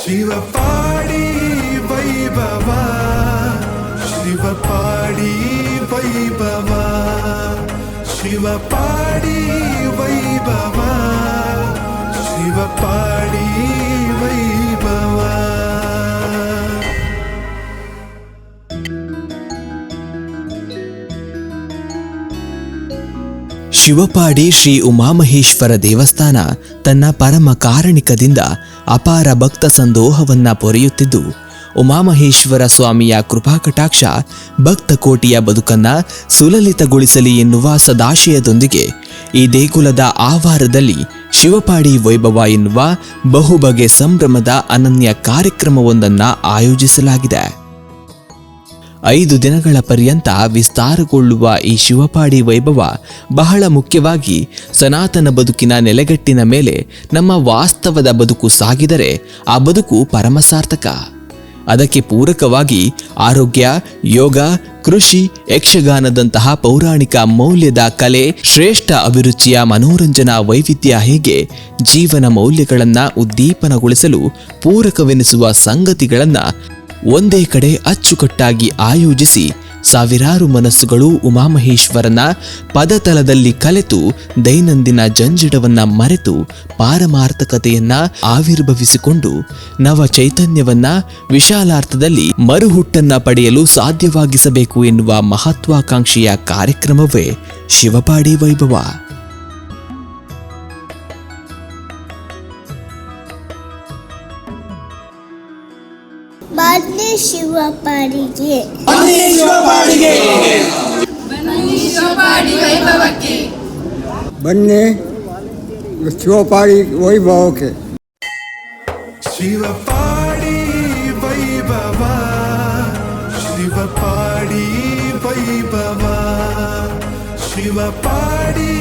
ಶಿವಪಾಡಿ ವೈಭವ ಶಿವಪಾಡಿ ವೈಭವ ಶಿವಪಾಡಿ ವೈಭವ ಶಿವಪಾಡಿ ವೈಭವ. ಶಿವಪಾಡಿ ಶ್ರೀ ಉಮಾಮಹೇಶ್ವರ ದೇವಸ್ಥಾನ ತನ್ನ ಪರಮ ಕಾರಣಿಕದಿಂದ ಅಪಾರ ಭಕ್ತ ಸಂದೋಹವನ್ನ ಪೊರೆಯುತ್ತಿದ್ದು, ಉಮಾಮಹೇಶ್ವರ ಸ್ವಾಮಿಯ ಕೃಪಾಕಟಾಕ್ಷ ಭಕ್ತ ಕೋಟಿಯ ಬದುಕನ್ನ ಸುಲಲಿತಗೊಳಿಸಲಿ ಎನ್ನುವ ಸದಾಶಯದೊಂದಿಗೆ ಈ ದೇಗುಲದ ಆವಾರದಲ್ಲಿ ಶಿವಪಾಡಿ ವೈಭವ ಎನ್ನುವ ಬಹುಬಗೆ ಸಂಭ್ರಮದ ಅನನ್ಯ ಕಾರ್ಯಕ್ರಮವೊಂದನ್ನ ಆಯೋಜಿಸಲಾಗಿದೆ. 5 ದಿನಗಳ ಪರ್ಯಂತ ವಿಸ್ತಾರಗೊಳ್ಳುವ ಈ ಶಿವಪಾಡಿ ವೈಭವ ಬಹಳ ಮುಖ್ಯವಾಗಿ ಸನಾತನ ಬದುಕಿನ ನೆಲೆಗಟ್ಟಿನ ಮೇಲೆ ನಮ್ಮ ವಾಸ್ತವದ ಬದುಕು ಸಾಗಿದರೆ ಆ ಬದುಕು ಪರಮಸಾರ್ಥಕ. ಅದಕ್ಕೆ ಪೂರಕವಾಗಿ ಆರೋಗ್ಯ, ಯೋಗ, ಕೃಷಿ, ಯಕ್ಷಗಾನದಂತಹ ಪೌರಾಣಿಕ ಮೌಲ್ಯದ ಕಲೆ, ಶ್ರೇಷ್ಠ ಅಭಿರುಚಿಯ ಮನೋರಂಜನಾ ವೈವಿಧ್ಯ ಹೇಗೆ ಜೀವನ ಮೌಲ್ಯಗಳನ್ನು ಉದ್ದೀಪನಗೊಳಿಸಲು ಪೂರಕವೆನಿಸುವ ಸಂಗತಿಗಳನ್ನು ಒಂದೇ ಕಡೆ ಅಚ್ಚುಕಟ್ಟಾಗಿ ಆಯೋಜಿಸಿ ಸಾವಿರಾರು ಮನಸ್ಸುಗಳು ಉಮಾಮಹೇಶ್ವರನ ಪದತಲದಲ್ಲಿ ಕಲೆತು ದೈನಂದಿನ ಜಂಜಡವನ್ನ ಮರೆತು ಪಾರಮಾರ್ಥಕತೆಯನ್ನ ಆವಿರ್ಭವಿಸಿಕೊಂಡು ನವ ಚೈತನ್ಯವನ್ನ ವಿಶಾಲಾರ್ಥದಲ್ಲಿ ಮರುಹುಟ್ಟನ್ನ ಪಡೆಯಲು ಸಾಧ್ಯವಾಗಿಸಬೇಕು ಎನ್ನುವ ಮಹತ್ವಾಕಾಂಕ್ಷೆಯ ಕಾರ್ಯಕ್ರಮವೇ ಶಿವಪಾಡಿ ವೈಭವ. ಬನ್ನಿ ಶಿವಪಾಡಿಗೆ, ಬನ್ನಿ ಶಿವಪಾಡಿ ವೈಭವಕ್ಕೆ, ಬನ್ನಿ ಶಿವಪಾಡಿ ವೈಭವಕ್ಕೆ. ಶಿವಪಾಡಿ ವೈಭವ ಶಿವಪಾಡಿ ವೈಭವ ಶಿವಪಾಡಿ